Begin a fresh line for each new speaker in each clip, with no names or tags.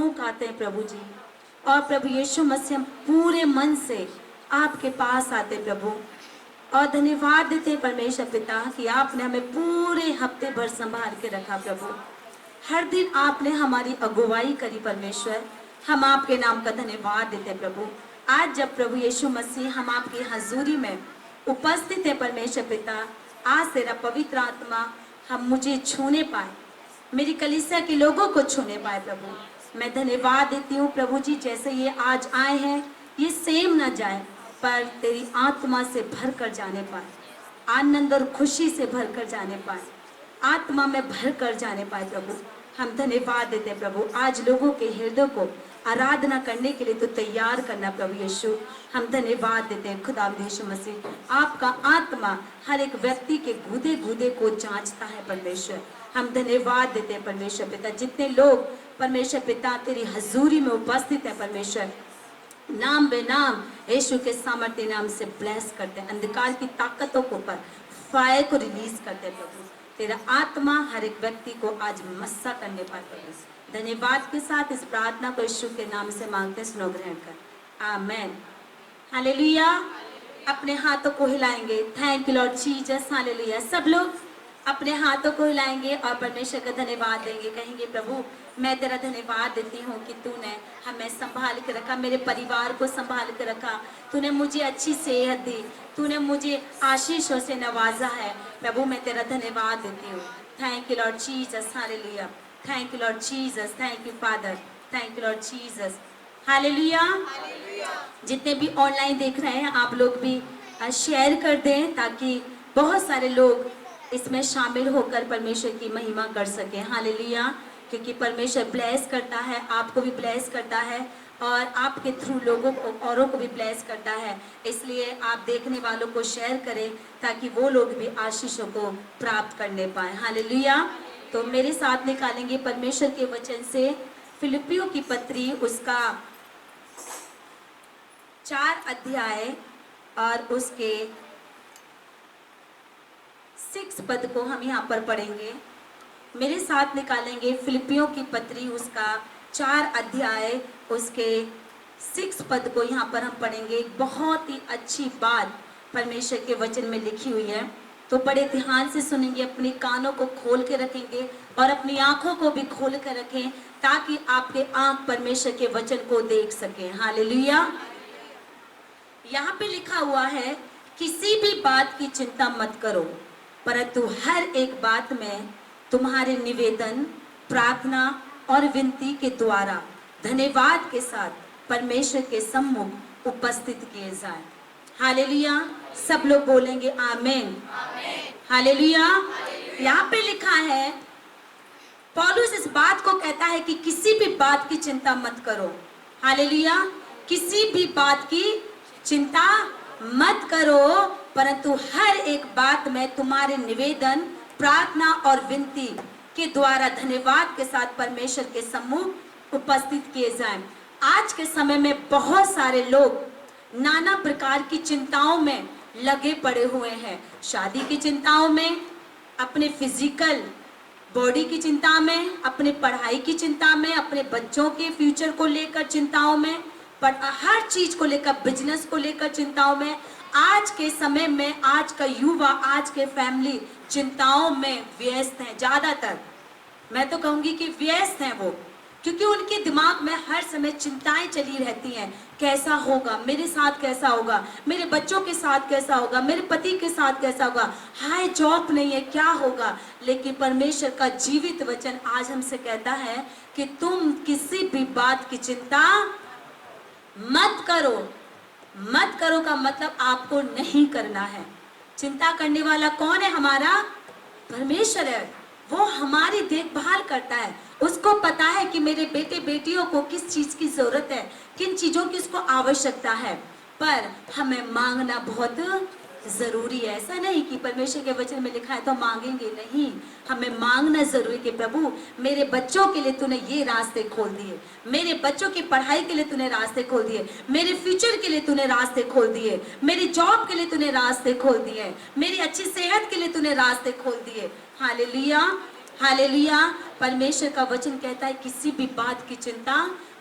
फूंक आते हैं प्रभु जी, और प्रभु यीशु मसीह हम पूरे मन से आपके पास आते प्रभु, और धन्यवाद देते हैं परमेश्वर पिता कि आपने हमें पूरे हफ्ते भर संभाल के रखा प्रभु। हर दिन आपने हमारी अगुवाई करी परमेश्वर, हम आपके नाम का धन्यवाद देते हैं प्रभु। आज जब प्रभु यीशु मसीह हम आपकी हजूरी में उपस्थित है परमेश्वर पिता, आज तेरा पवित्र आत्मा हम मुझे छूने पाए, मेरी कलीसिया के लोगों को छूने पाए प्रभु। मैं धन्यवाद देती हूँ प्रभु जी, जैसे ये आज आए हैं ये सेम ना जाए पर तेरी आत्मा से भर कर जाने पाए, आनंद और खुशी से भर कर जाने पाए, आत्मा में भर कर जाने पाए प्रभु। हम धन्यवाद देते हैं प्रभु, आज लोगों के हृदय को आराधना करने के लिए तो तैयार करना प्रभु यीशु। हम धन्यवाद देते हैं खुदा यीशु मसीह, आपका आत्मा हर एक व्यक्ति के गूदे गूदे को जांचता है परमेश्वर। हम धन्यवाद देते हैं परमेश्वर पिता, जितने लोग परमेश्वर पिता तेरी हजूरी में उपस्थित है परमेश्वर, नाम बेनाम यीशु के सामर्थ्य नाम से ब्लेस करते हैं, अंधकार की ताकतों को पर फायर को रिलीज करते हैं प्रभु। तेरा आत्मा हर एक व्यक्ति को आज मस्सा करने पाए प्रभु। धन्यवाद के साथ इस प्रार्थना को यीशु के नाम से मांगते, सुनो ग्रहण कर, आमेन, हालेलुया। अपने हाथों को हिलाएंगे, thank you Lord Jesus, hallelujah. सब लोग अपने हाथों को हिलाएंगे और परमेश्वर का धन्यवाद देंगे, कहेंगे प्रभु मैं तेरा धन्यवाद देती हूँ कि तूने हमें संभाल के रखा, मेरे परिवार को संभाल के रखा, तूने मुझे अच्छी सेहत दी, तूने मुझे आशीषों से नवाजा है प्रभु, मैं तेरा धन्यवाद देती हूँ। Thank you Lord Jesus, hallelujah. Thank you Lord Jesus, thank you father, thank you Lord Jesus, hallelujah. जितने भी ऑनलाइन देख रहे हैं आप लोग भी शेयर कर दें ताकि बहुत सारे लोग इसमें शामिल होकर परमेश्वर की महिमा कर सकें, हालेलुया। क्योंकि परमेश्वर ब्लेस करता है, आपको भी ब्लेस करता है और आपके थ्रू लोगों को औरों को भी ब्लेस करता है, इसलिए आप देखने वालों को शेयर करें ताकि वो लोग भी आशीषों को प्राप्त करने पाए, हालेलुया। तो मेरे साथ निकालेंगे परमेश्वर के वचन से फिलिपियों की पत्री, उसका 4 अध्याय और उसके 6 पद को हम यहाँ पर पढ़ेंगे। मेरे साथ निकालेंगे फिलिपियों की पत्री, उसका 4 अध्याय उसके 6 पद को यहाँ पर हम पढ़ेंगे। बहुत ही अच्छी बात परमेश्वर के वचन में लिखी हुई है, तो बड़े ध्यान से सुनेंगे, अपने कानों को खोल के रखेंगे और अपनी आंखों को भी खोल कर रखें ताकि आपके आंख परमेश्वर के वचन को देख सकें, हालेलुया। यहाँ पे लिखा हुआ है, किसी भी बात की चिंता मत करो, परंतु हर एक बात में तुम्हारे निवेदन, प्रार्थना और विनती के द्वारा धन्यवाद के साथ परमेश्वर के सम्मुख उपस्थित किए जाए, हालेलुया। सब लोग बोलेंगे आमेन, हालेलुया। यहाँ पे लिखा है, पौलुस इस बात को कहता है कि किसी भी बात की चिंता मत करो, हालेलुया। किसी भी बात की चिंता मत करो, परंतु हर एक बात में तुम्हारे निवेदन, प्रार्थना और विनती के द्वारा धन्यवाद के साथ परमेश्वर के सम्मुख उपस्थित किए जाएं। आज के समय में बहुत सारे लोग नाना प्रकार की चिंताओं में लगे पड़े हुए हैं, शादी की चिंताओं में, अपने फिजिकल बॉडी की चिंता में, अपने पढ़ाई की चिंता में, अपने बच्चों के फ्यूचर को लेकर चिंताओं में, पर हर चीज को लेकर, बिजनेस को लेकर चिंताओं में। आज के समय में आज का युवा, आज के फैमिली चिंताओं में व्यस्त है, ज्यादातर मैं तो कहूंगी कि व्यस्त हैं वो, क्योंकि उनके दिमाग में हर समय चिंताएं चली रहती हैं। कैसा होगा, मेरे साथ कैसा होगा, मेरे बच्चों के साथ कैसा होगा, मेरे पति के साथ कैसा होगा, हाय जॉब नहीं है, क्या होगा। लेकिन परमेश्वर का जीवित वचन आज हमसे कहता है कि तुम किसी भी बात की चिंता मत करो। मत करो का मतलब आपको नहीं करना है। चिंता करने वाला कौन है? हमारा परमेश्वर है, वो हमारी देखभाल करता है। उसको पता है कि मेरे बेटे बेटियों को किस चीज की जरूरत है, किन चीजों की उसको आवश्यकता है, पर हमें मांगना बहुत जरूरी है। ऐसा नहीं कि परमेश्वर के वचन में लिखा है तो मांगेंगे नहीं, हमें मांगना जरूरी कि प्रभु मेरे बच्चों के लिए तूने ये रास्ते खोल दिए, मेरे बच्चों की पढ़ाई के लिए तूने रास्ते खोल दिए, मेरे फ्यूचर के लिए तूने रास्ते खोल दिए, मेरी जॉब के लिए तूने रास्ते खोल दिए, मेरी अच्छी सेहत के लिए तूने रास्ते खोल दिए। Hallelujah, hallelujah. परमेश्वर का वचन कहता है किसी भी बात की चिंता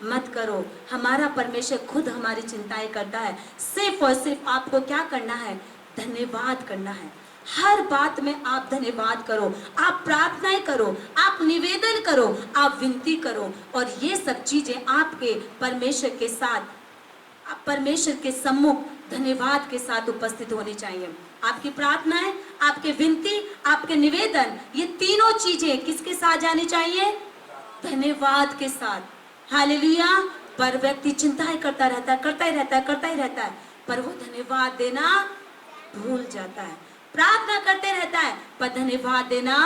मत करो। हमारा परमेश्वर खुद हमारी चिंताएं करता है। सिर्फ और सिर्फ आपको क्या करना है? धन्यवाद करना है। हर बात में आप धन्यवाद करो, आप प्रार्थनाएं करो, आप निवेदन करो, आप विनती करो, और ये सब चीजें आपके परमेश्वर के साथ, परमेश्वर के सम्मुख धन्यवाद के साथ उपस्थित होनी चाहिए। आपकी प्रार्थनाएं, आपके विनती, आपके निवेदन, ये तीनों चीजें किसके साथ जानी चाहिए? धन्यवाद के साथ। हालेलुया। पर व्यक्ति चिंताएं करता रहता है, करता ही रहता है, पर वो धन्यवाद देना भूल जाता है। प्रार्थना करते रहता है पर धन्यवाद देना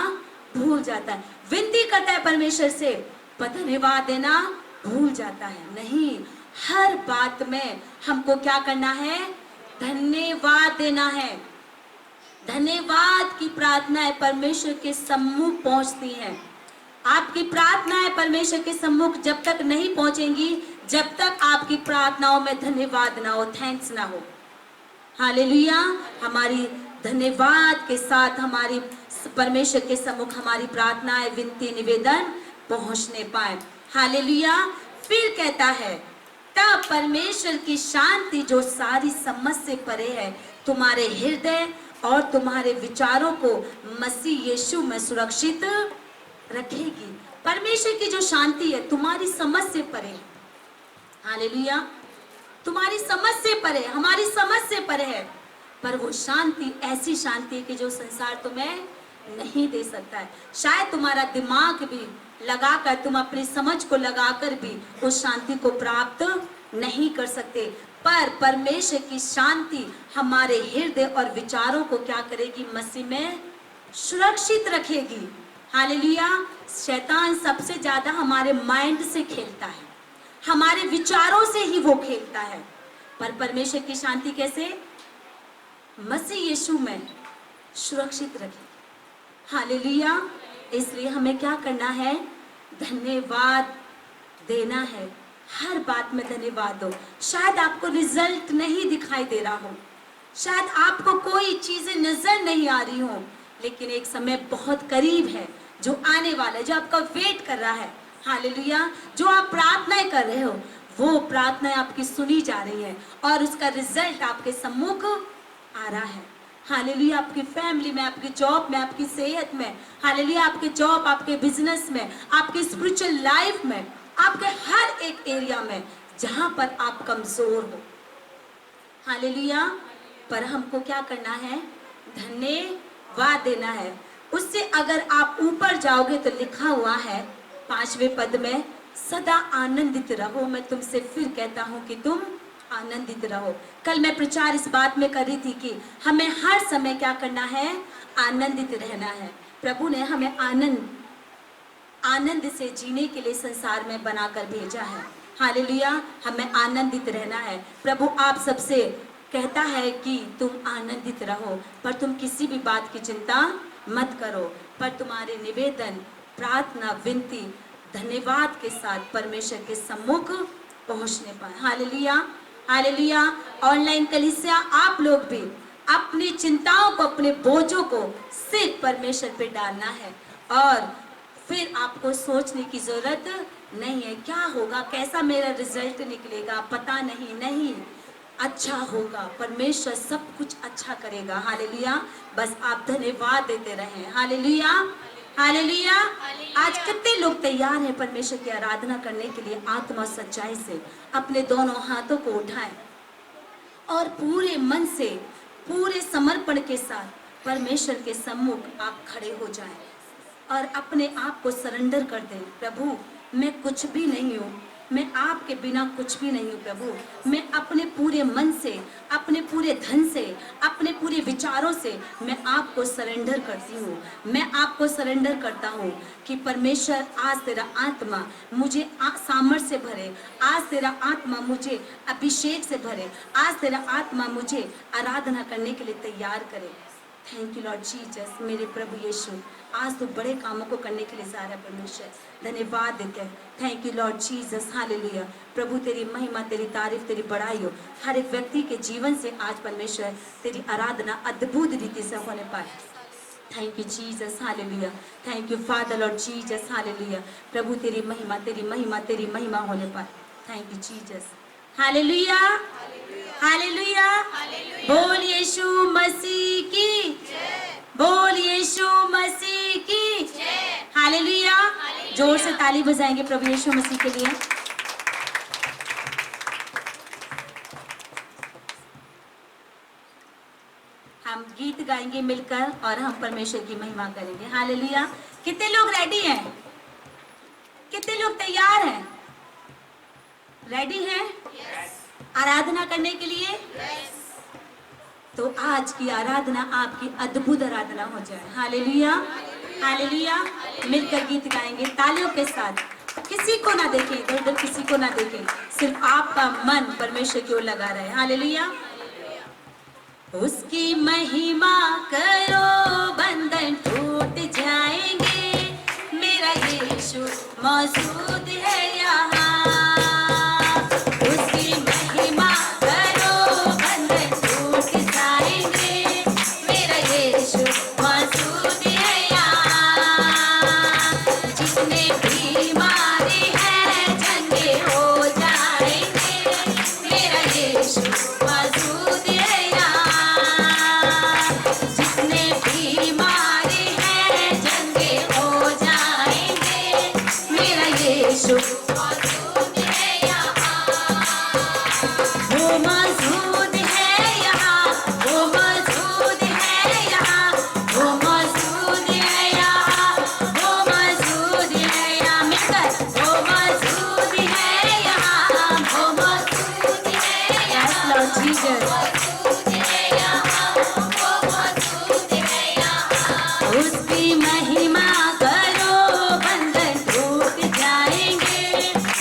भूल जाता है। विनती करता है परमेश्वर से पर धन्यवाद देना भूल जाता है। नहीं, हर बात में हमको क्या करना है? धन्यवाद देना है। धन्यवाद की प्रार्थनाएं परमेश्वर के सम्मुख पहुंचती हैं। आपकी प्रार्थनाएं परमेश्वर के सम्मुख जब तक नहीं पहुंचेंगी, जब तक आपकी प्रार्थनाओं में धन्यवाद ना हो, थैंक्स ना हो। हालेलुया। हमारी धन्यवाद के साथ हमारी परमेश्वर के सम्मुख हमारी प्रार्थनाएं, विनती, निवेदन पहुंचने पाए। हालेलुया। फिर कहता है तब परमेश्वर की शांति जो सारी समझ से परे है तुम्हारे हृदय और तुम्हारे विचारों को मसीह यीशु में सुरक्षित रखेगी। परमेश्वर की जो शांति है तुम्हारी समझ से परे है। हालेलुया। तुम्हारी समझ से परे, हमारी समझ से परे है, पर वो शांति ऐसी शांति है कि जो संसार तुम्हें नहीं दे सकता है। शायद तुम्हारा दिमाग भी लगाकर, तुम अपनी समझ को लगाकर भी उस शांति को प्राप्त नहीं कर सकते, पर परमेश्वर की शांति हमारे हृदय और विचारों को क्या करेगी? मसीह में सुरक्षित रखेगी। हालेलुया। शैतान सबसे ज्यादा हमारे माइंड से खेलता है, हमारे विचारों से ही वो खेलता है, पर परमेश्वर की शांति कैसे? मसीह यीशु में सुरक्षित रखेगी। हालेलुया। इसलिए हमें क्या करना है? धन्यवाद देना है। हर बात में धन्यवाद दो। शायद आपको रिजल्ट नहीं दिखाई दे रहा हो, शायद आपको कोई चीजें नजर नहीं आ रही हो, लेकिन एक समय बहुत करीब है जो आने वाला है, जो आपका वेट कर रहा है। हालेलुया। जो आप प्रार्थनाएं कर रहे हो वो प्रार्थनाएं आपकी सुनी जा रही है और उसका रिजल्ट आपके सम्मुख आ रहा है। हालेलुया। आपकी फैमिली में, आपकी जॉब में, आपकी सेहत में, हालेलुया, आपके जॉब, आपके बिजनेस में, आपके स्पिरिचुअल लाइफ में, आपके हर एक एरिया में जहां पर आप कमजोर हो। हालेलुया। पर हमको क्या करना है? धन्यवाद देना है। उससे अगर आप ऊपर जाओगे तो लिखा हुआ है 5वें पद में, सदा आनंदित रहो। मैं तुमसे फिर कहता हूं कि तुम आनंदित रहो। कल मैं प्रचार इस बात में कर रही थी कि हमें हर समय क्या करना है? आनंदित रहना है। प्रभु ने हमें आनंद से जीने के लिए संसार में बनाकर भेजा है। हालेलुया। हमें आनंदित रहना है। प्रभु आप सबसे कहता है कि तुम आनंदित रहो, पर तुम किसी भी बात की चिंता मत करो, पर तुम्हारे निवेदन, प्रार्थना, विनती, धन्यवाद के साथ परमेश्वर के सम्मुख पहुंचने पाए। हालेलुया। हालेलुया। ऑनलाइन कलीसिया, आप लोग भी अपनी चिंताओं को, अपने बोझों को सिर्फ परमेश्वर पे डालना है और फिर आपको सोचने की जरूरत नहीं है क्या होगा, कैसा मेरा रिजल्ट निकलेगा, पता नहीं, अच्छा होगा। परमेश्वर सब कुछ अच्छा करेगा। हालेलुया। बस आप धन्यवाद देते रहें। हालेलुया। हालेलुया। आज कितने लोग तैयार हैं परमेश्वर की आराधना करने के लिए? आत्मा सच्चाई से अपने दोनों हाथों को उठाएं और पूरे मन से, पूरे समर्पण के साथ परमेश्वर के सम्मुख आप खड़े हो जाएं और अपने आप को सरेंडर कर दें। प्रभु मैं कुछ भी नहीं हूँ, मैं आपके बिना कुछ भी नहीं हूँ। प्रभु मैं अपने पूरे मन से, अपने पूरे धन से, अपने पूरे विचारों से मैं आपको सरेंडर करती हूँ। मैं आपको सरेंडर करता हूँ कि परमेश्वर आज तेरा आत्मा मुझे सामर्थ्य से भरे, आज तेरा आत्मा मुझे अभिषेक से भरे, आज तेरा आत्मा मुझे आराधना करने के लिए तैयार करे। Thank you Lord Jesus. मेरे प्रभु यीशु, आज तो बड़े कामों को करने के लिए जा रहा है परमेश्वर, धन्यवाद देते हैं। Thank you Lord Jesus. Hallelujah. प्रभु तेरी महिमा, तेरी तारीफ, तेरी बड़ाई हो हर एक व्यक्ति के जीवन से। आज परमेश्वर तेरी आराधना अद्भुत रीति से होने पाए। Thank you Jesus, hallelujah. Thank you father Lord Jesus, hallelujah. प्रभु तेरी महिमा, तेरी महिमा, तेरी महिमा होने पर thank you Jesus, hallelujah, hallelujah. बोल यीशु मसीह की, बोल यीशु मसीह की, हालेलुया। जोर से ताली बजाएंगे प्रभु यीशु मसीह के लिए। हम गीत गाएंगे मिलकर और हम परमेश्वर की महिमा करेंगे, हालेलुया। कितने लोग रेडी हैं? कितने लोग तैयार हैं? रेडी हैं? आराधना करने के लिए? तो आज की आराधना आपकी अद्भुत आराधना हो जाए, हालेलुया, हालेलुया। मिलकर गीत गाएंगे तालियों के साथ। किसी को ना देखें, इधर उधर किसी को ना देखें, सिर्फ आपका मन परमेश्वर की ओर लगा रहे, हालेलुया। उसकी महिमा करो, बंधन टूट जाएंगे, मेरा यीशु मौजूद है यहाँ। उसकी महिमा करो, बंधन टूट जाएंगे, मेरा यीशु मौजूद है यहाँ। जितने बीमारी है चंगे हो जाएंगे, मेरा यीशु मौजूद है यहाँ। जितने बीमारी है चंगे हो जाएंगे, मेरा यीशु मौजूद है यहाँ। वो मौजूद है यहाँ, वो मौजूद है यहाँ, वो मौजूद है यहाँ, वो मौजूद है यहाँ। मिलकर वो मौजूद है यहाँ, वो मौजूद है यहाँ। Yes, Lord Jesus. उसकी महिमा करो, बंधन टूट जाएंगे,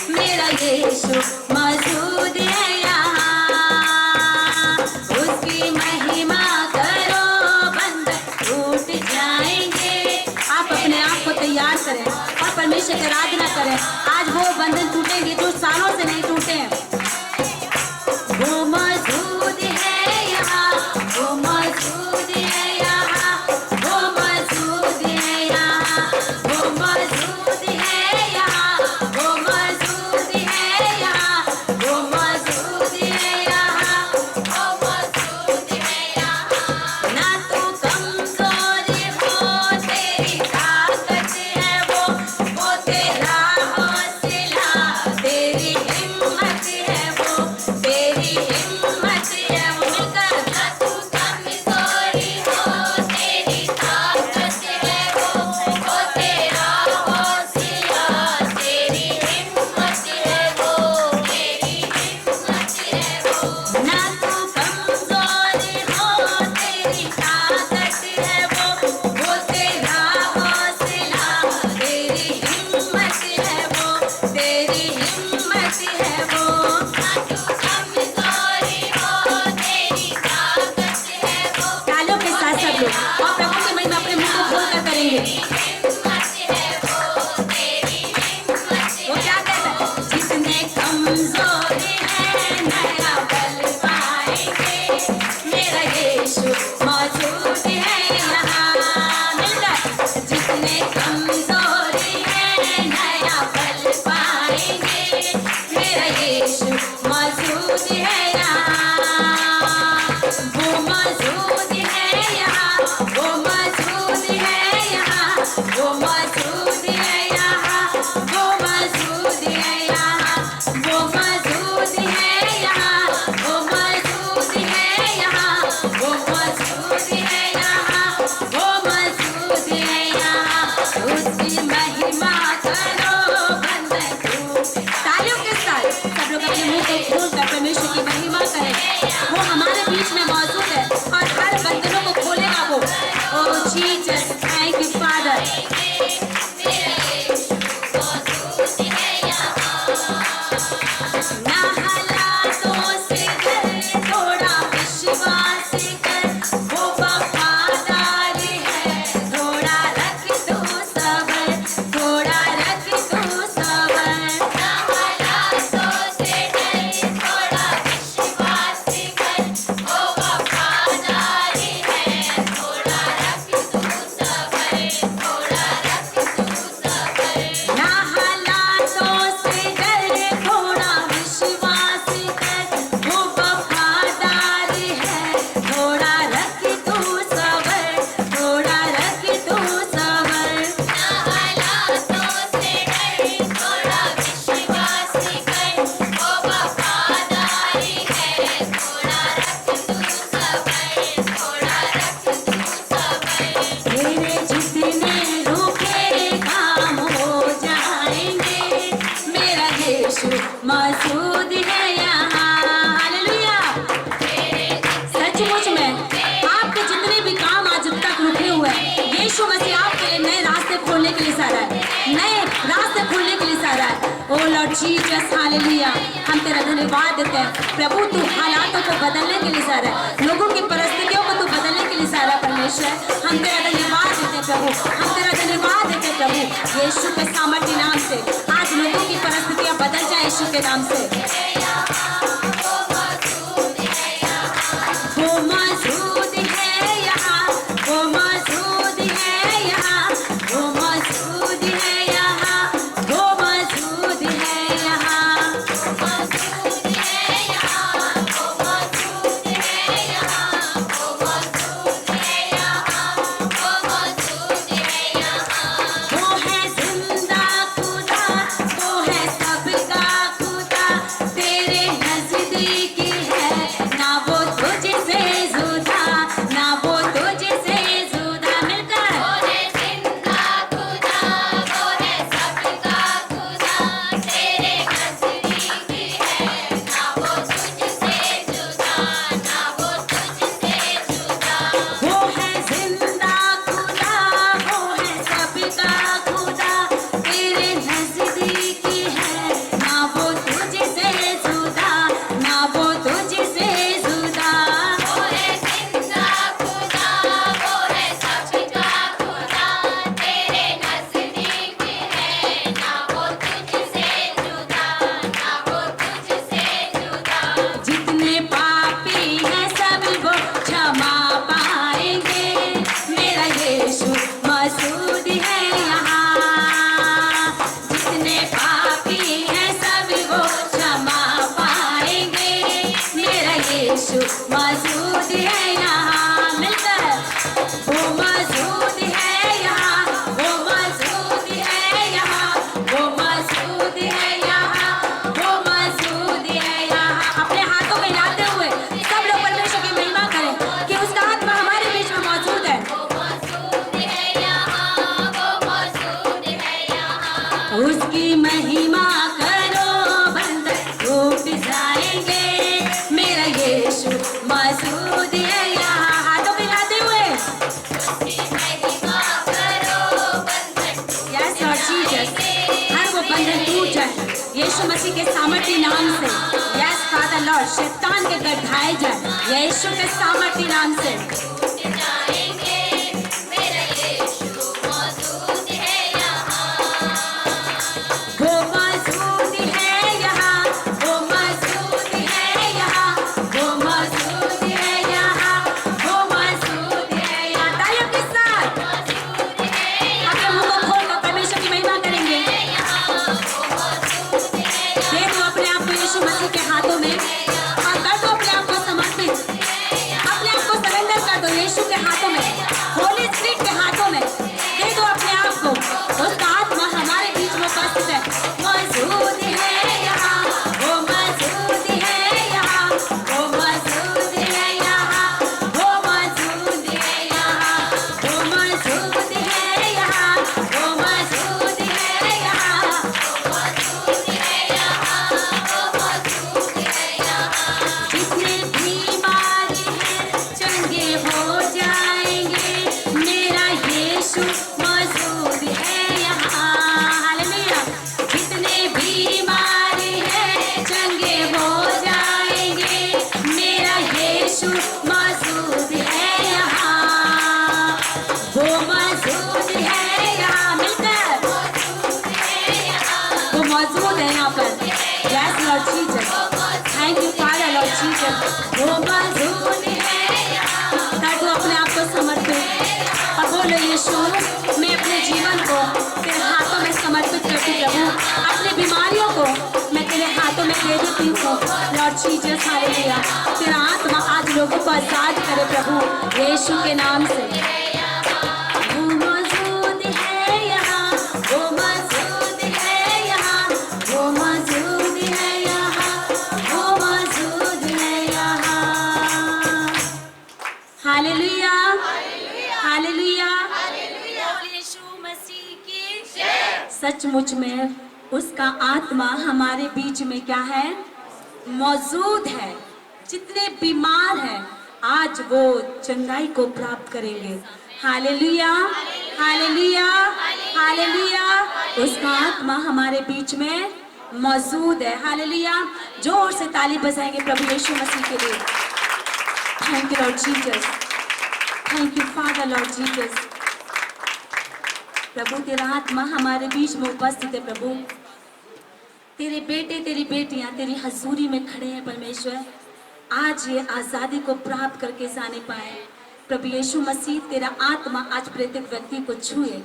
मेरा यीशु मौजूद है यहाँ। उसकी महिमा करो, बंधन टूट जाएंगे। आप अपने आप को तैयार करें और परमेश्वर की आराधना करें। आज वो बंधन टूटेंगे जो सालों से नहीं टूटे हैं। वो मौजूद है यहाँ, वो मौजूद है यहाँ, वो मौजूद है यहाँ, वो मौजूद है यहाँ, वो मौजूद है यहाँ, वो मौजूद है यहाँ, वो मौजूद है यहाँ। ना तू कमजोरी हो, तेरी ताकत है वो तेरा हौसला, तेरी हिम्मत है वो, तेरी हिम्मत है वो। मिलकर ना तू कमजोरी हो, तेरी ताकत है वो तेरा हौसला, तेरी हिम्मत है वो, तेरी हिम्मत है वो। ना तू कमजोरी हो, तेरी ताकत है वो तेरा हौसला, तेरी हिम्मत है वो, तेरी हिम्मत है वो। ना तू कमजोरी हो, तेरी ताकत है वो। तालियों के साथ सब लोग और प्रभु की महिमा अपने मुंह को खोलकर करेंगे। वो क्या कहता है? जितने कमजोरी है नया बल पाएंगे, मेरा यीशु मौजूद है यहाँ। मिलकर जितने कमजोरी है नया बल पाएंगे, मेरा यीशु मौजूद है यहाँ। वो मौजूद है यहाँ, वो मौजूद है यहाँ, वो मौजूद है यहाँ, वो मौजूद है यहाँ, वो मौजूद है यहाँ, वो मौजूद है यहाँ, वो मौजूद है यहाँ, वो मौजूद है यहाँ। उसकी महिमा करो, बंधन टूट। तालियों के साथ सब लोग अपने मुंह को खोलकर परमेश्वर की महिमा करें। वो हमारे बीच में मौजूद है और हर बंधनों को खोलेगा वो। ओह जीसस, थैंक यू फादर। ना हालातों से डर, थोड़ा विश्वास कर, वो वफादार है। थोड़ा रख तू सब्र, थोड़ा रख तू सब्र। ना हालातों से डर, मौजूद है यहाँ। हालेलुया। सचमुच में आपके जितने भी काम आज तक रुके हुए हैं, यीशु मसीह आपके लिए नए रास्ते खोलने के लिए सा रहा है, नए रास्ते खोलने के लिए सा रहा है। ओ लॉर्ड जीसस, हालेलुया। हम तेरा धन्यवाद देते हैं प्रभु, तू हालातों को बदलने के लिए सा रहा है, लोगों की परिस्थितियों को तू बदलने के लिए सा रहा है परमेश्वर। हम तेरा धन्यवाद देते हैं प्रभु, हम तेरा धन्यवाद देते हैं प्रभु। यीशु के सामर्थ्य नाम से आज लोगों की परिस्थितियां बदल जाए यीशु के नाम से। वो मौजूद है यहाँ, वो मौजूद है यहाँ, वो मौजूद है यहाँ, वो मौजूद है यहाँ, वो मौजूद है यहाँ, वो मौजूद है यहाँ, वो मौजूद है यहाँ, वो मौजूद है यहाँ। वो है जिंदा खुदा, वो है सबका खुदा, तेरे नजदीक है ना वो तुझसे जुदा, ना वो तुझसे जुदा। मिलकर वो है जिंदा खुदा, वो है सबका खुदा, तेरे नजदीक है ना वो तुझसे जुदा, ना वो तुझसे जुदा। वो है जिंदा खुदा, वो है सबका खुदा, तेरे नजदीक है ना वो तुझसे जुदा, ना वो तुझसे जुदा। वो है जिंदा खुदा, वो है सबका खुदा, तेरे नजदीक है ना वो तुझसे जुदा, ना वो तुझसे जुदा। जितने पापी हैं सब वो क्षमा पाएंगे, मेरा यीशु मौजूद है यहाँ। जितने पापी हैं सब वो क्षमा पाएंगे, मेरा यीशु मौजूद है यहाँ। मिलकर वो मौजूद है यहाँ, वो मौजूद है यहाँ, वो मौजूद है यहाँ, वो मौजूद है यहाँ। अपने हाथों में हिलाते हुए सब लोग परमेश्वर की महिमा करें कि उसका आत्मा हमारे बीच में मौजूद है। वो मौजूद है यहाँ, वो मौजूद है यहाँ। उसकी महिमा करो बंधन टूट जाएंगे, मेरा यीशु मौजूद है यहाँ। हाथों में हिलाते हुए उसकी महिमा करो बंधन टूट यस लॉर्ड जीसस, हर वो बंधन टूट जाए यीशु मसीह के सामर्थ्य नाम से। यस फादर लॉर्ड, शैतान के गड्ढाए जाए यीशु के सामर्थ्य नाम से। वो मौजूद है यहाँ, वो मौजूद है यहाँ, वो मौजूद है यहाँ, वो मौजूद है यहाँ। तालियों के साथ अपने मुंह को खोलकर परमेश्वर की महिमा करेंगे। दे दो अपने आप को यीशु मसीह के हाथों में और कर दो अपने आप को समर्पित, अपने आप को सरेंडर कर दो यीशु के हाथों में, होली स्पिरिट के हाथों में। दे दो अपने आप को, उसका आत्मा हमारे बीच में उपस्थित है। मौजूद है यहाँ, वो मौजूद है यहाँ, वो मौजूद है यहाँ, वो मौजूद है यहाँ, वो मौजूद है यहाँ, वो मौजूद है यहाँ, वो मौजूद है यहाँ, वो मौजूद है यहाँ। जितने बीमारी हैं चंगे हो जाएंगे, मेरा यीशु मौजूद है यहाँ। हालेलुया। जितने बीमारी हैं चंगे हो जाएंगे, मेरा यीशु मौजूद है यहाँ। वो मौजूद है यहाँ। मिलकर वो मौजूद है यहाँ पर। Yes Lord Jesus, thank you father Lord Jesus. वो मौजूद है यहाँ। कर दो अपने आप को समर्पित और बोलो यीशु, मैं अपने जीवन को तेरे हाथों में समर्पित करती प्रभु, अपनी बीमारियों को मैं तेरे हाथों में दे देती हूँ लॉर्ड जीसस। हालेलुया। तेरा आत्मा आज लोगों को आजाद करे प्रभु यीशु के नाम से। वो मौजूद है यहाँ, वो मौजूद है यहाँ, वो मौजूद है यहाँ, वो मौजूद है यहाँ। हालेलुया, हालेलुया, बोल यीशु मसीह की जय। सचमुच में उसका आत्मा हमारे बीच में क्या है, मौजूद है। जितने बीमार हैं आज वो चंगाई को प्राप्त करेंगे। Hallelujah, hallelujah, hallelujah. उसका आत्मा हमारे बीच में मौजूद है। हालेलुया। जोर से ताली बजाएंगे प्रभु यीशु मसीह के लिए। Thank you Lord Jesus, thank you father Lord Jesus. प्रभु तेरा आत्मा हमारे बीच में उपस्थित है। प्रभु तेरे बेटे तेरी बेटियां तेरी हजूरी में खड़े हैं परमेश्वर, आज ये आज़ादी को प्राप्त करके जाने पाए। प्रभु यीशु मसीह तेरा आत्मा आज प्रत्येक व्यक्ति को छुए,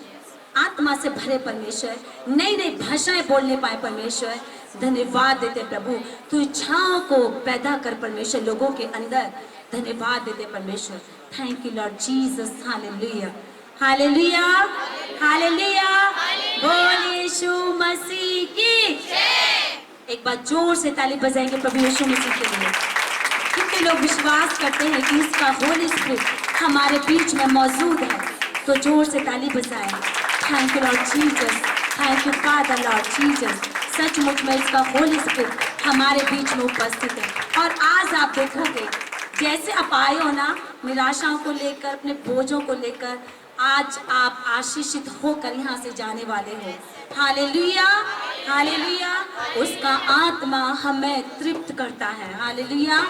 आत्मा से भरे परमेश्वर, नई नई भाषाएं बोलने पाए परमेश्वर। धन्यवाद देते प्रभु, तू इच्छाओं को पैदा कर परमेश्वर लोगों के अंदर। धन्यवाद देते परमेश्वर। Thank you Lord Jesus. Hallelujah, hallelujah, hallelujah. बोल यीशु मसीह की जय। एक बार जोर से ताली बजाएंगे प्रभु यीशु मसीह के लिए। कितने लोग विश्वास करते हैं कि इसका होली स्पिरिट हमारे बीच में मौजूद है, तो जोर से ताली बजाएं। Thank you Lord Jesus, thank you father Lord Jesus. सचमुच में इसका होली स्पिरिट हमारे बीच में उपस्थित है। और आज आप देखोगे जैसे आप आए हो ना, निराशाओं को लेकर, अपने बोझों को लेकर, आज आप आशीषित होकर यहाँ से जाने वाले हो। Hallelujah, hallelujah. उसका आत्मा हमें तृप्त करता है। हालेलुया।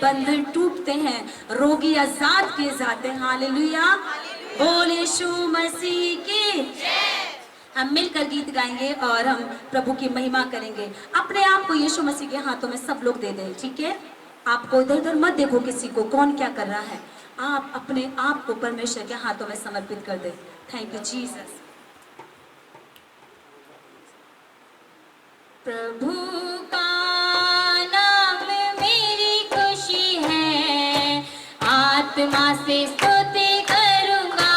बंधन टूटते हैं, रोगी आजाद किए जाते हैं। हालेलुया। बोल यीशु मसीह की जय। हम मिलकर गीत गाएंगे और हम प्रभु की महिमा करेंगे। अपने आप को यीशु मसीह के हाथों में सब लोग दे दें, ठीक है? आपको इधर उधर मत देखो किसी को, कौन क्या कर रहा है। आप अपने आप को परमेश्वर के हाथों में समर्पित कर दे। Thank you Jesus.
प्रभु का नाम मेरी खुशी है, आत्मा से स्तुति करूंगा।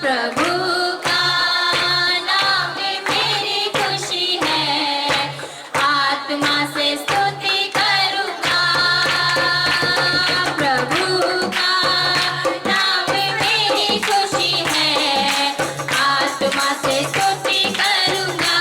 प्रभु का नाम मेरी खुशी है, आत्मा से स्तुति करूंगा। प्रभु का नाम मेरी खुशी है, आत्मा से स्तुति करूंगा।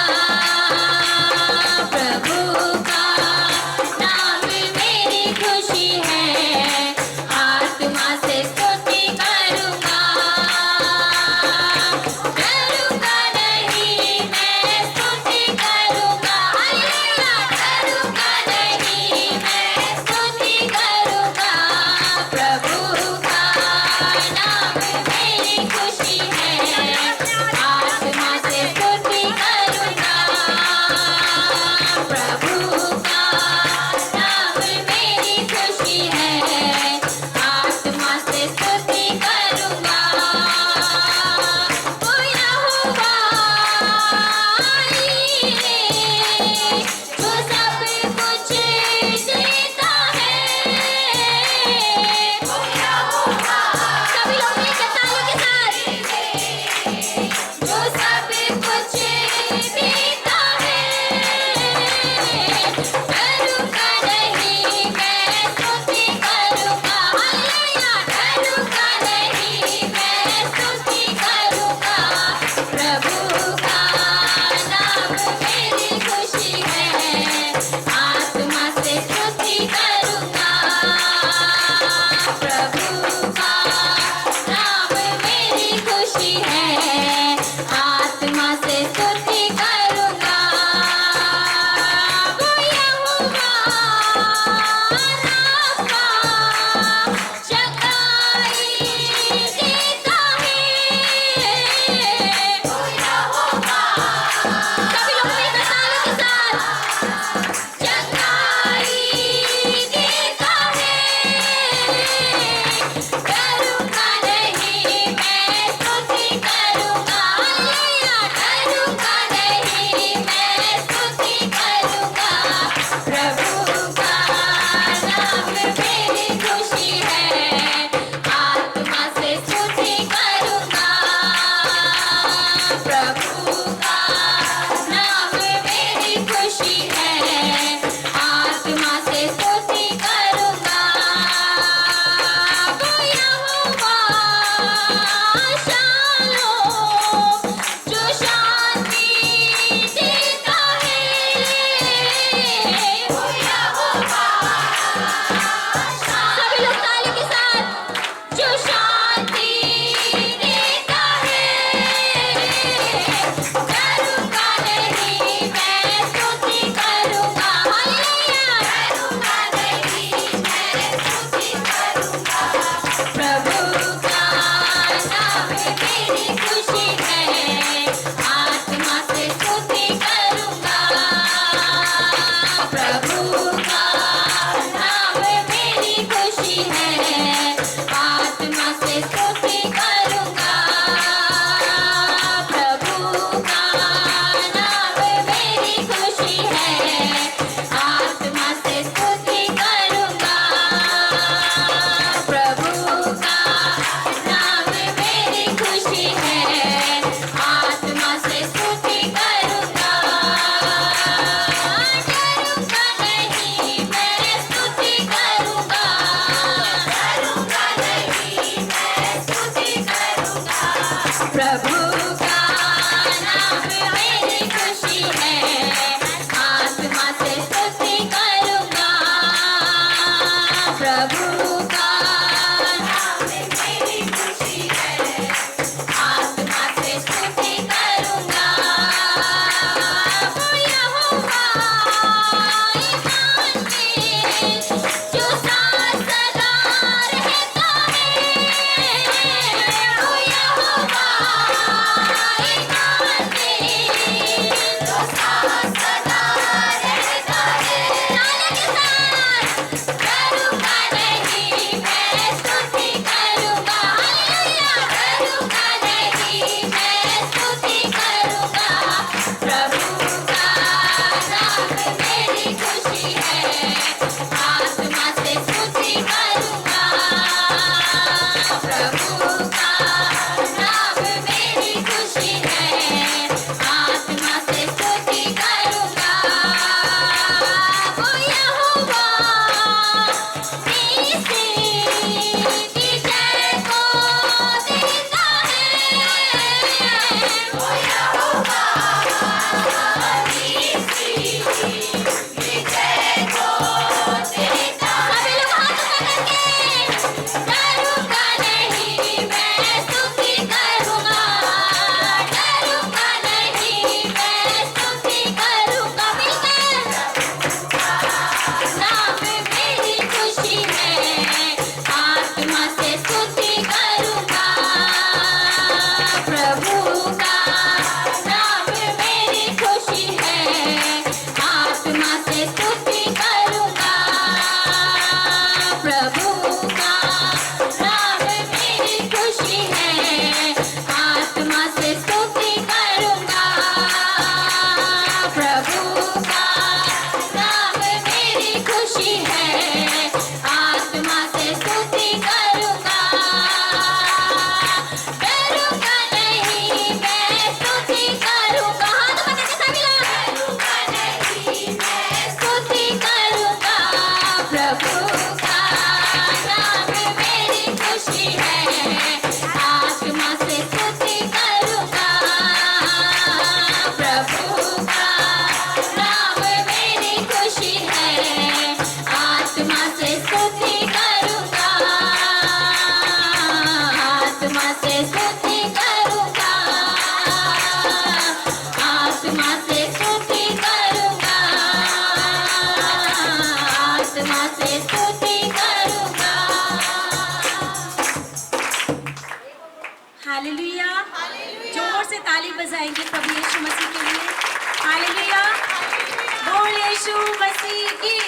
यीशु मसीह की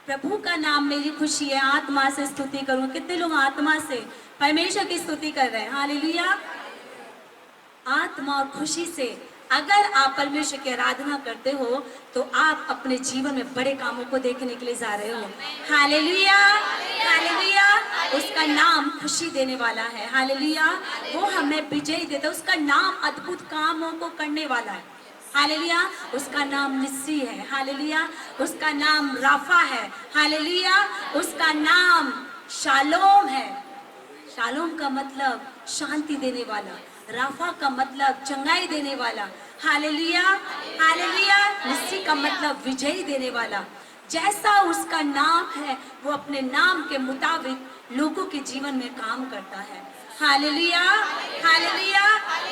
प्रभु का नाम मेरी खुशी है। आत्मा से स्तुति करूं। कितने लोग आत्मा से परमेश्वर की स्तुति कर रहे हैं? हालेलुया। आत्मा और खुशी से अगर आप परमेश्वर की आराधना करते हो तो आप अपने जीवन में बड़े कामों को देखने के लिए जा रहे हो। Hallelujah, hallelujah. उसका नाम खुशी देने वाला है। हालेलुया। वो हमें विजयी देता है। उसका नाम अद्भुत कामों को करने वाला है। हालेलुया। उसका नाम निस्सी है। हालेलुया। उसका नाम राफा है। हालेलुया। उसका नाम शालोम है। शालोम का मतलब शांति देने वाला, राफा का मतलब चंगाई देने वाला। Hallelujah, hallelujah. निस्सी का मतलब विजयी देने वाला। जैसा उसका नाम है वो अपने नाम के मुताबिक लोगों के जीवन में काम करता है। Hallelujah, hallelujah.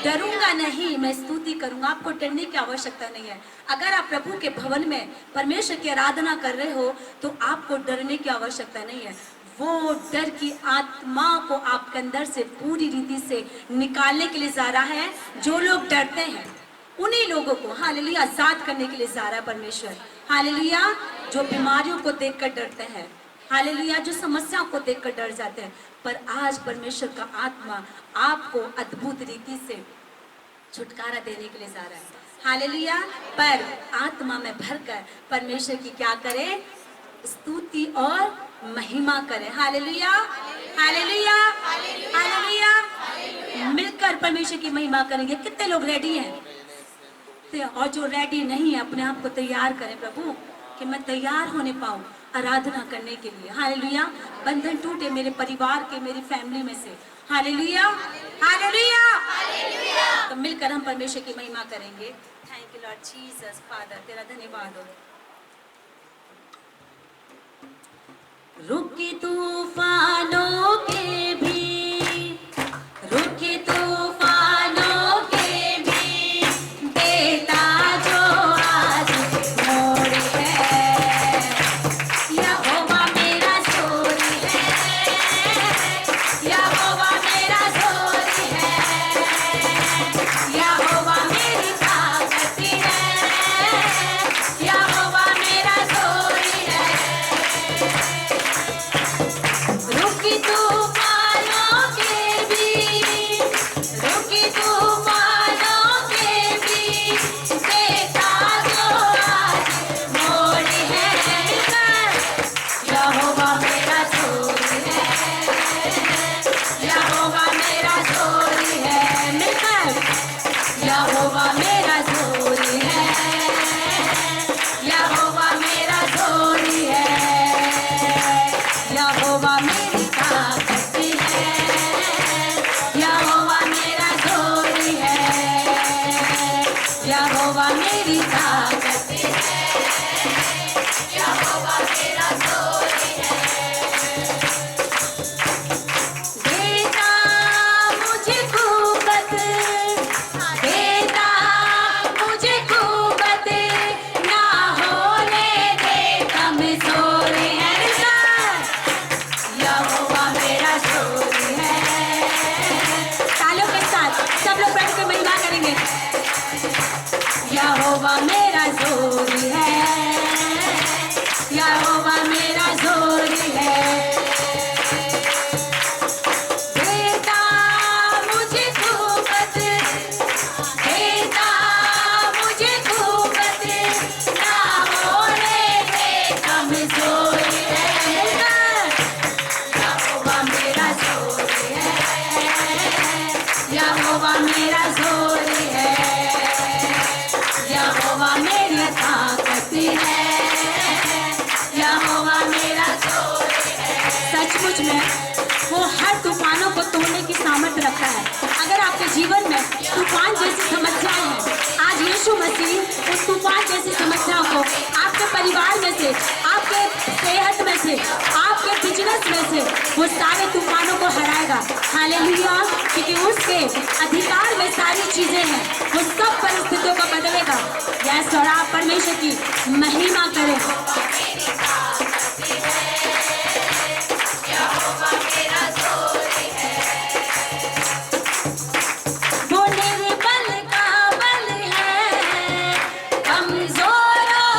डरूंगा नहीं, मैं स्तुति करूंगा। आपको डरने की आवश्यकता नहीं है। अगर आप प्रभु के भवन में परमेश्वर की आराधना कर रहे हो तो आपको डरने की आवश्यकता नहीं है। वो डर की आत्मा को आपके अंदर से पूरी रीति से निकालने के लिए जा रहा है। जो लोग डरते हैं उन्हीं लोगों को हालेलुया आजाद करने के लिए जा रहा है परमेश्वर। हालेलुया। जो बीमारियों को देखकर डरते हैं, हालेलुया, जो समस्याओं को देखकर डर जाते हैं, पर आज परमेश्वर का आत्मा आपको अद्भुत रीति से छुटकारा देने के लिए जा रहा है। हालेलुया। पर आत्मा में भरकर परमेश्वर की क्या करें? स्तुति और महिमा करें। Hallelujah, hallelujah, hallelujah. मिलकर परमेश्वर की महिमा करेंगे। कितने लोग रेडी हैं? और जो रेडी नहीं है अपने आप को तैयार करें प्रभु कि मैं तैयार होने पाऊं आराधना करने के लिए। हालेलुया। बंधन टूटे मेरे परिवार के, मेरी फैमिली में से। Hallelujah, hallelujah. तो मिलकर हम परमेश्वर की महिमा करेंगे। Thank you Lord Jesus. Father तेरा धन्यवाद हो। रुके तूफानों के भी, रुके तूफानों के भी देता जो आज मोड़ है। यहोवा मेरा जोर है, यहोवा मेरा जोर है, यहोवा मेरी ताकत है, यहोवा मेरा जोर है। रुकी तूफानों के भी, रुकी तूफानों के भी देता जो आज मोड़ है। यहोवा मेरा जोर है, यहोवा मेरा जोर है। मिलकर यहोवा मेरा जोर है, यहोवा मेरा जोर है, यहोवा मेरी ताकत है, यहोवा मेरा जोर है, यहोवा मेरी ताकत है, यहोवा मेरा जोर है। देता मुझे कुव्वत, देता मुझे कुव्वत, ना होने दे कमजोर है। यहोवा मेरा जोर है। तालियों के साथ सब लोग बैठ के महिमा करेंगे। यहोवा मेरा जोर है, यहोवा मेरा जोर है। देता मुझे कुव्वत, देता मुझे कुव्वत, ना होने दे कमजोर है। यहोवा मेरा जोर है, यहोवा मेरा जोर है, यहोवा मेरी ताकत है, यहोवा मेरा जोर है। सचमुच में वो हर तूफानों को तोड़ने की सामर्थ्य रखता है। अगर आपके जीवन में तूफान जैसी समस्याएं हैं, आज यीशु मसीह उस तूफान जैसी समस्याओं को आपके परिवार में से, आपके सेहत में से, आपके बिजनेस में से वो सारे तूफानों को हराएगा। हालेलुया। क्योंकि उसके अधिकार में सारी चीजें हैं। वो सब परिस्थितियों को बदलेगा। यस, और आप परमेश्वर की महिमा करें। वो निर्बल का बल है, कमजोरों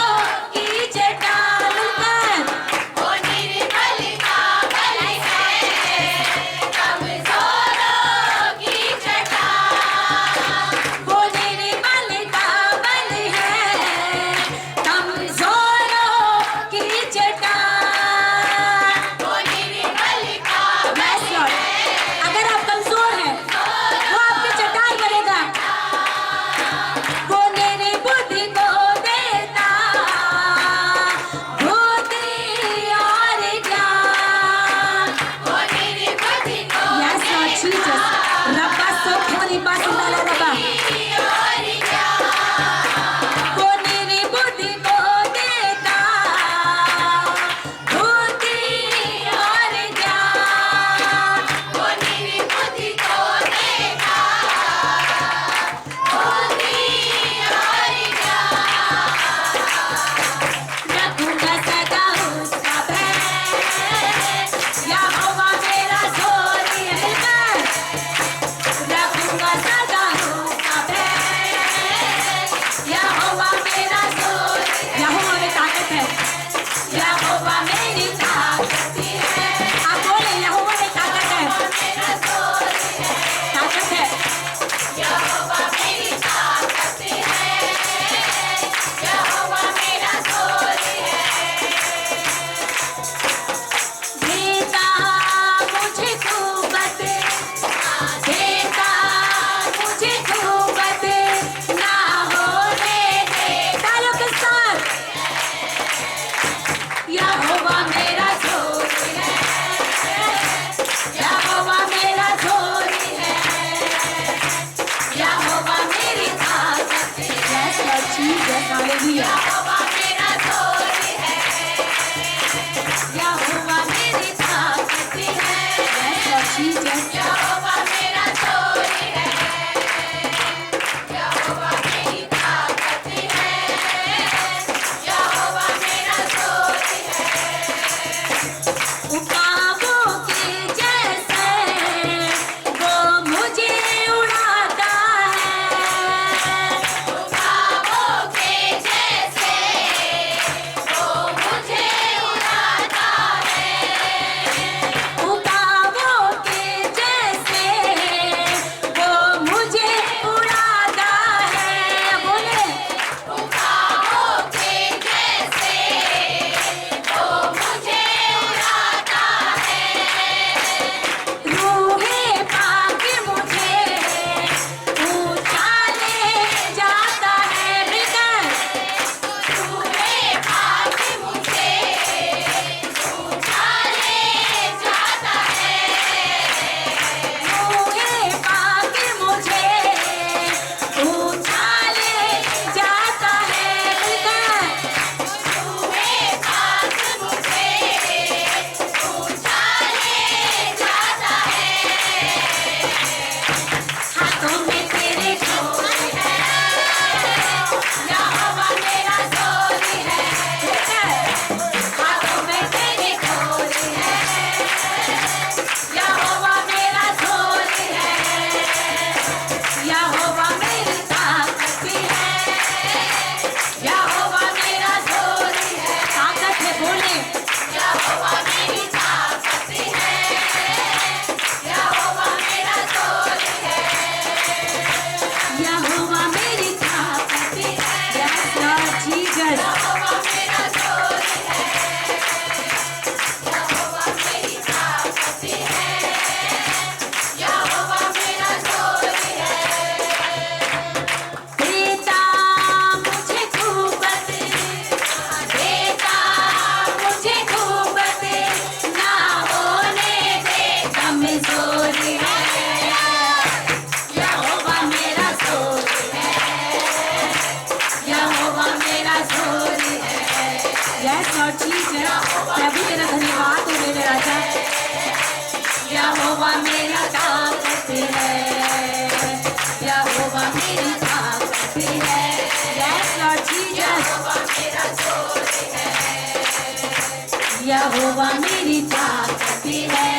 यहोवा मेरी ताकत है,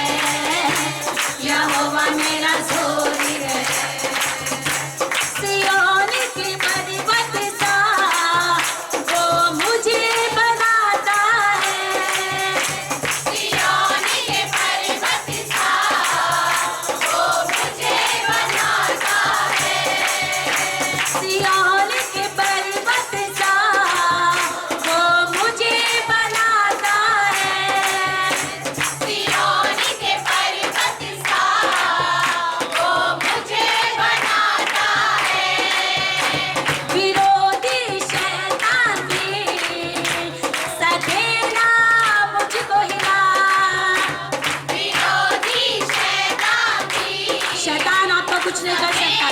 यहोवा मेरा जोर है। सिय्योन की पर्वत सा वो मुझे बनाता है,
सिय्योन के पर्वत सा वो मुझे बनाता है,
सिय्योन के पर्वत सा वो मुझे बनाता है।
सिय्योन के पर्वत सा वो मुझे बनाता है।
विरोधी शैतान भी सदेना मुझको हिला,
विरोधी शैतान भी
शैतान आपका कुछ नहीं कर सकता।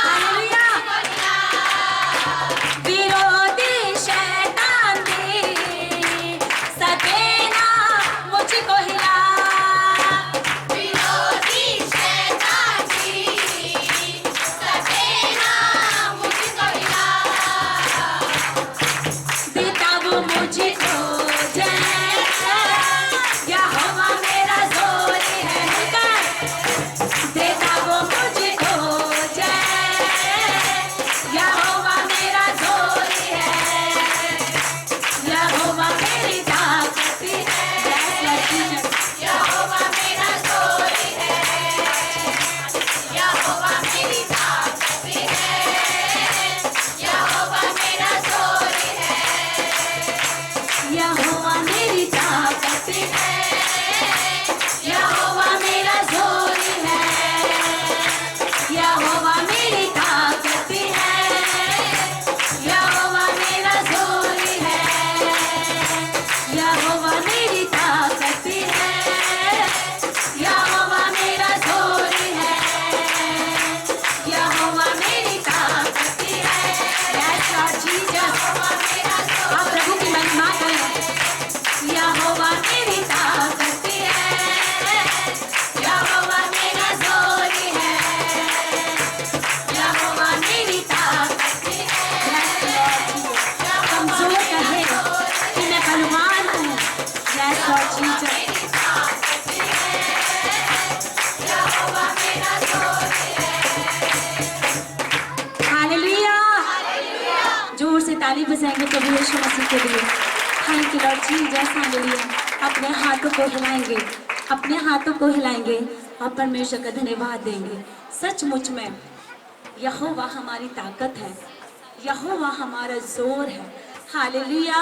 हालेलुया। विरोधी शैतान भी सदेना मुझको हिला,
विरोधी शैतान भी सदेना मुझको हिला।
देता वो मुझको जय, यहोवा मेरा जोर है। देता वो मुझको जय, यहोवा मेरा जोर है, यहोवा मेरी ताकत है।
यहोवा मेरा जोर है, यहोवा मेरी ताकत है, यहोवा मेरा जोर है,
यहोवा मेरी ताकत है, यहोवा मेरा जोर है, यहोवा मेरी ताकत है, यहोवा मेरा जोर है, यहोवा मेरी ताकत है, यहोवा मेरा जोर है, यहोवा मेरी ताकत है। Yes, Lord Jesus. आप प्रभु की महिमा करें। यहोवा मेरी ताकत है, यहोवा मेरा जोर है, यहोवा मेरी ताकत है। Yes, Lord Jesus. कमजोर कहे कि मैं बलवान हूँ। Yes, Lord Jesus.
यहोवा मेरा जोर है।
हालेलुया। जोर से ताली बजाएंगे प्रभु यीशु मसीह के लिए। Thank you Lord Jesus. Hallelujah. अपने हाथों को हिलाएंगे, अपने हाथों को हिलाएंगे और परमेश्वर का धन्यवाद देंगे। सचमुच में यहोवा हमारी ताकत है, यहोवा हमारा जोर है। हालेलुया।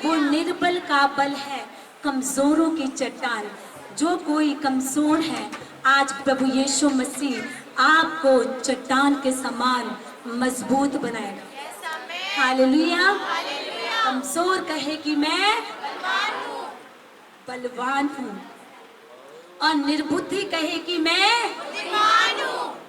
वो निर्बल का बल है, कमजोरों की चट्टान। जो कोई कमजोर है, आज प्रभु यीशु मसीह आपको चट्टान के समान मजबूत बनाएगा। हालेलुया। कमजोर कहे कि मैं बलवान हूँ, और निर्बुद्धि कहे कि मैं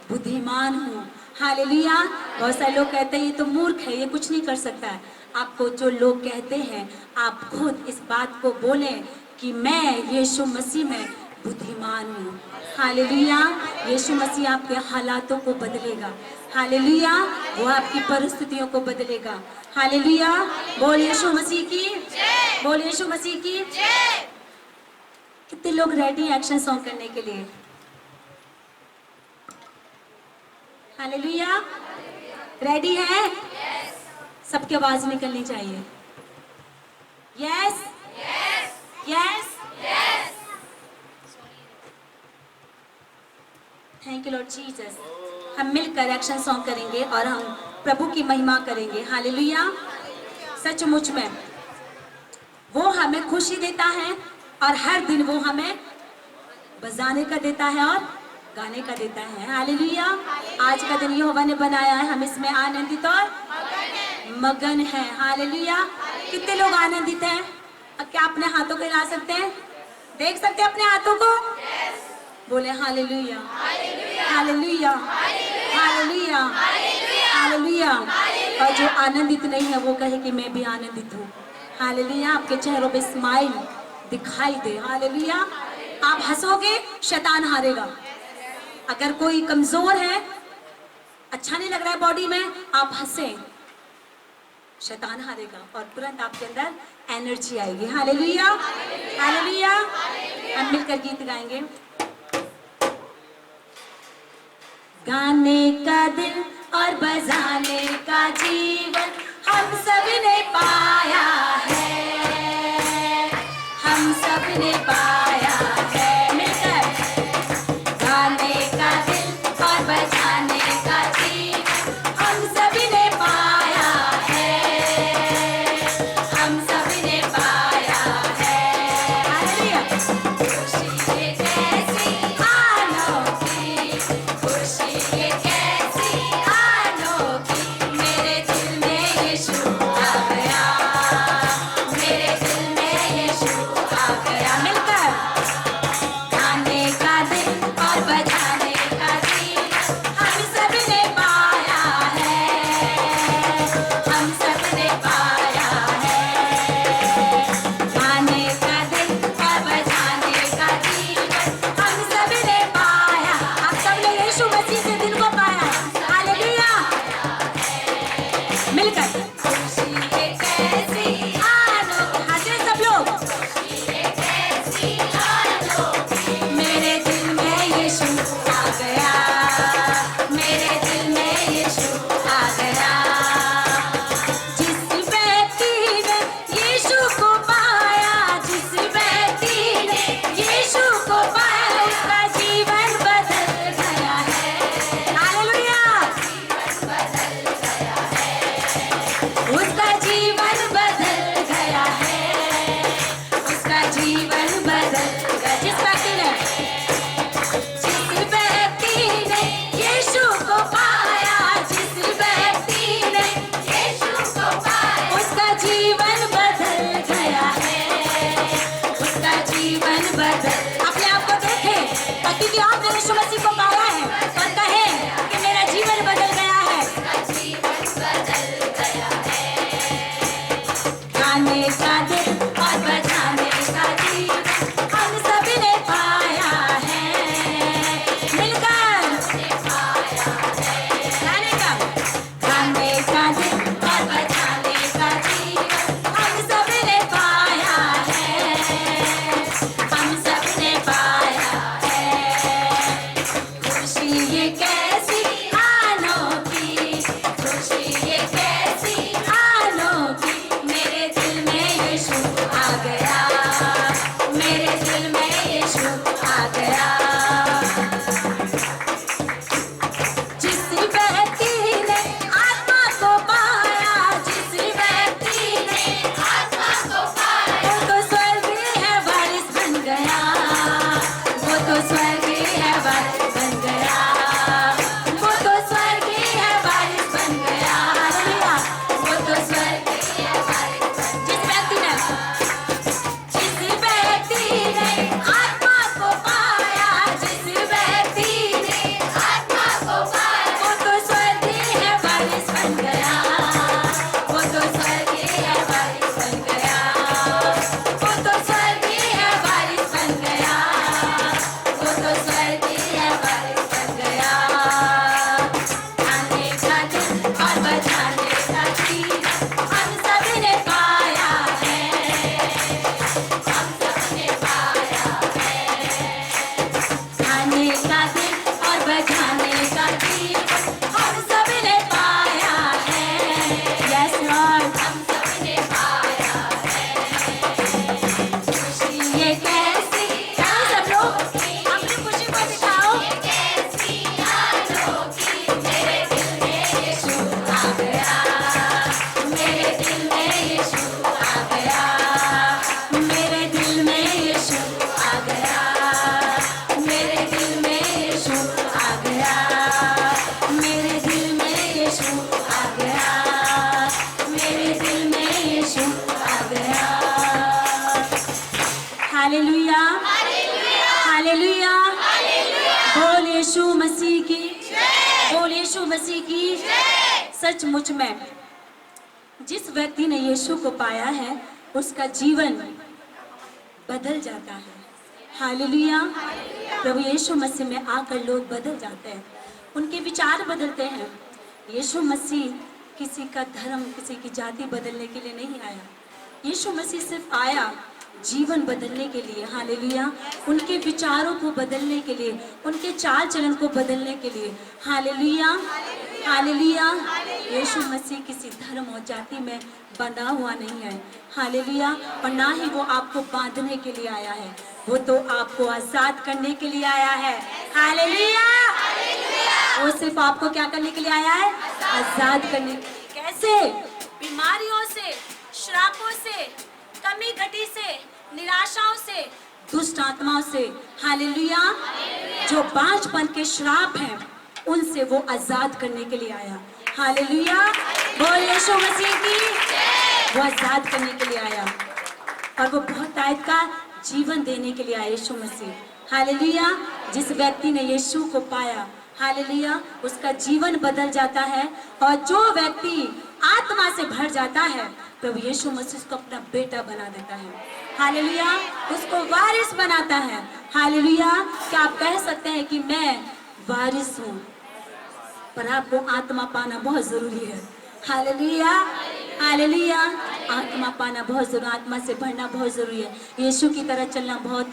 बुद्धिमान हूँ। हालेलुया। बहुत सारे लोग कहते हैं ये तो मूर्ख है, ये कुछ नहीं कर सकता है। आपको जो लोग कहते हैं, आप खुद इस बात को बोलें कि मैं यीशु मसीह में बुद्धिमान हूँ। हालेलुया। यीशु मसीह आपके हालातों को बदलेगा। हालेलुया। वो आपकी परिस्थितियों को बदलेगा। हालेलुया। बोल यीशु मसीह की, बोल यीशु मसीह की। कितने लोग रेडी हैं एक्शन सॉन्ग करने के लिए? हालेलुया। रेडी है? सबकी आवाज निकलनी चाहिए। Yes, yes. Thank you Lord Jesus. हम मिलकर एक्शन सॉन्ग करेंगे और हम प्रभु की महिमा करेंगे। हालेलुया। सचमुच में वो हमें खुशी देता है और हर दिन वो हमें बजाने का देता है और गाने का देता है। हालेलुया। आज का दिन यहोवा ने बनाया है, हम इसमें आनंदित और मगन है। हालेलुया। कितने लोग आनंदित हैं? अब क्या अपने हाथों को हिला सकते हैं? देख सकते हैं अपने हाथों को? बोले हालेलुया, हालेलुया, हालेलुया, हालेलुया। और जो आनंदित नहीं है वो कहे कि मैं भी आनंदित हूँ। हालेलुया। आपके चेहरों पे स्माइल दिखाई दे। हालेलुया। आप हंसोगे, शैतान हारेगा। अगर कोई कमजोर है, अच्छा नहीं लग रहा है बॉडी में, आप हंसे, शैतान हारेगा और तुरंत आपके अंदर एनर्जी आएगी। Hallelujah, hallelujah. हम मिलकर गीत गाएंगे। गाने का दिल और बजाने का जीवन हम सब ने पाया है, हम सब ने पाया है। मिलकर गाने का दिल और बजाने का जीवन हम सब ने पाया है, हम सब ने पाया है। हालेलुया। खुशी ये कैसी अनोखी, खुशी ये कैसी अनोखी, मेरे दिल में यीशु आ गया, मेरे दिल में यीशु आ गया। मिलकर गाने का दिल और बजाने का जीवन हम सब ने पाया है, हम सब ने पाया है। गाने का दिल और बजाने का जीवन हम सब ने पाया। आप सब ने यीशु मसीह से दिल को पाया। हालेलुया। मिलकर खुशी ये कैसी अनोखी, हंसे सब लोग। कैसी अनोखी, मेरे दिल में यीशु आ गया, मेरे दिल में यीशु आ गया। जिस व्यक्ति ने यीशु को पाया, जिस व्यक्ति ने यीशु को पाया, उसका जीवन बदल गया है। हालेलुया। उसका जीवन बदल गया है, उसका जीवन बदल गया। जिस व्यक्ति ने यीशु को पाया, जिस व्यक्ति ने यीशु को पाया, उसका जीवन बदल गया है, उसका जीवन बदल। अपने आप को देखें, क्योंकि आपने यीशु मसीह को पाया है और कहें कि मेरा जीवन बदल गया है, जीवन बदल गया है। गाने का दिल और बजाने का जीवन हम सब ने पाया है। मिलकर गाने का दिल और बजाने का जीवन हम सब ने पाया है, हम सब ने पाया है। खुशी ये कैसी अनोखी, खुशी ये कैसी अनोखी, मेरे दिल में यीशु आ गया, मेरे दिल में यीशु आ गया। जिस व्यक्ति ने आत्मा को पाया, जिस व्यक्ति ने आत्मा को पाया, वो तो स्वर्गीय है वारिस बन गया, वो तो स्वर्गीय है वारिस बन गया, वो तो स्वर्गीय है वारिस बन गया। हालेलुया। वो तो स्वर्गीय है वारिस बन। जिस व्यक्ति ने आत्मा को पाया, जिस व्यक्ति ने आत्मा को पाया, वो तो स्वर्गीय है वारिस बन गया, वो तो स्वर्गीय है वारिस बन गया, वो तो स्वर्गीय है वारिस बन गया, वो तो स्वर्गीय है वारिस बन गया। गाने का दिल और बजाने का जीवन हम सब ने पाया है, हम सब ने पाया है। गाने का दिल और बजाने का जीवन हम सब ने पाया है। यस लॉर्ड, हम सब ने पाया है। खुशी ये कैसी, गाओ सब लोग, अपनी खुशी को दिखाओ। कैसी अनोखी, मेरे दिल में यीशु आ गया, मेरे दिल में यीशु आ गया, मेरे दिल में यीशु आ गया, मेरे दिल में यीशु आ गया, मेरे दिल में यीशु आ गया, मेरे दिल में यीशु आ गया। Hallelujah, hallelujah. बोल यीशु मसीह की, बोल यीशु मसीह की। सचमुच में जिस व्यक्ति ने यीशु को पाया है, उसका जीवन बदल जाता है। हालेलुया। प्रभु यीशु मसीह में आकर लोग बदल जाते हैं, उनके विचार बदलते हैं। यीशु मसीह किसी का धर्म, किसी की जाति बदलने के लिए नहीं आया। यीशु मसीह सिर्फ आया जीवन बदलने के लिए, हालेलुया, उनके विचारों को बदलने के लिए, उनके चाल चलन को बदलने के लिए, हालेलुया, हालेलुया। यीशु मसीह किसी धर्म और जाति में बंधा हुआ नहीं है, हालेलुया, और ना ही वो आपको बांधने के लिए आया है, वो तो आपको आजाद करने के लिए आया है, हालेलुया। वो सिर्फ आपको क्या करने के लिए आया है? आजाद करने के लिए। कैसे? बीमारियों से, श्रापों से, कमी घटी से, निराशाओं से, दुष्ट आत्माओं से, हालेलुया, जो बांझपन के श्राप हैं उनसे वो आजाद करने के लिए आया, हालेलुया। बोल यीशु मसीह की, वो आजाद करने के लिए आया और वो बहुतायत का जीवन देने के लिए आया यीशु मसीह, हालेलुया। जिस व्यक्ति ने यीशु को पाया, हालेलुया, उसका जीवन बदल जाता है, और जो व्यक्ति आत्मा से भर जाता है प्रभु यीशु मसीह उसको अपना बेटा बना देता है, हालेलुया, उसको वारिस बनाता है, हालेलुया। क्या आप कह सकते हैं कि मैं वारिस हूँ? पर आपको आत्मा पाना बहुत जरूरी है, हालेलुया, हालेलुया। आत्मा पाना बहुत जरूरी, आत्मा से भरना बहुत जरूरी है, यीशु की तरह चलना बहुत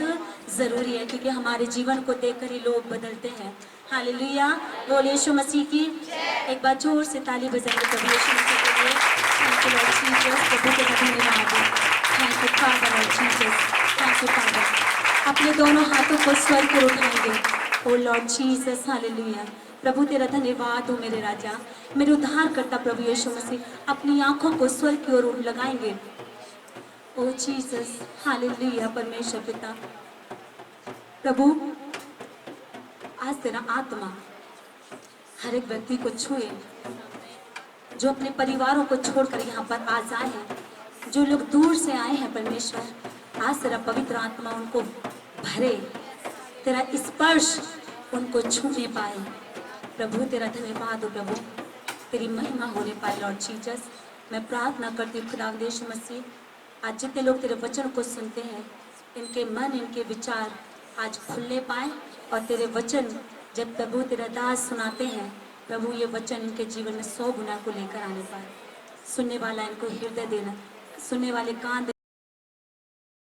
जरूरी है, क्योंकि हमारे जीवन को देखकर ही लोग बदलते हैं, हालेलुया। बोल यीशु मसीह की। एक बार जोर से ताली बजाएंगे प्रभु यीशु मसीह के लिए। थैंक यू लॉर्ड जीसस, प्रभु के धन्यवाद। Thank you father Lord Jesus, thank you father. अपने दोनों हाथों को स्वर्ग पर उठाएंगे। ओ लॉर्ड जीसस, हालेलुया। प्रभु तेरा धन्यवाद हो मेरे राजा, मेरे उद्धार करता प्रभु यीशु मसीह। अपनी आंखों को स्वर्ग की ओर लगाएंगे। ओ जीसस, हालेलुया। परमेश्वर पिता, प्रभु आज तेरा आत्मा हर एक व्यक्ति को छुए, जो अपने परिवारों को छोड़कर यहाँ पर आज आए हैं, जो लोग दूर से आए हैं परमेश्वर, आज तेरा पवित्र आत्मा उनको भरे, तेरा स्पर्श उनको छूने पाए। प्रभु तेरा धन्यवाद हो प्रभु, तेरी महिमा होने पाए लॉर्ड जीसस। मैं प्रार्थना करती हूँ खुदा यीशु मसीह, आज जितने लोग तेरे वचन को सुनते हैं, इनके मन, इनके विचार आज खुलने पाए, और तेरे वचन जब प्रभु तेरा दास सुनाते हैं प्रभु, ये वचन इनके जीवन में 100 गुना को लेकर आने पाए। सुनने वाला इनको हृदय देना, सुनने वाले कान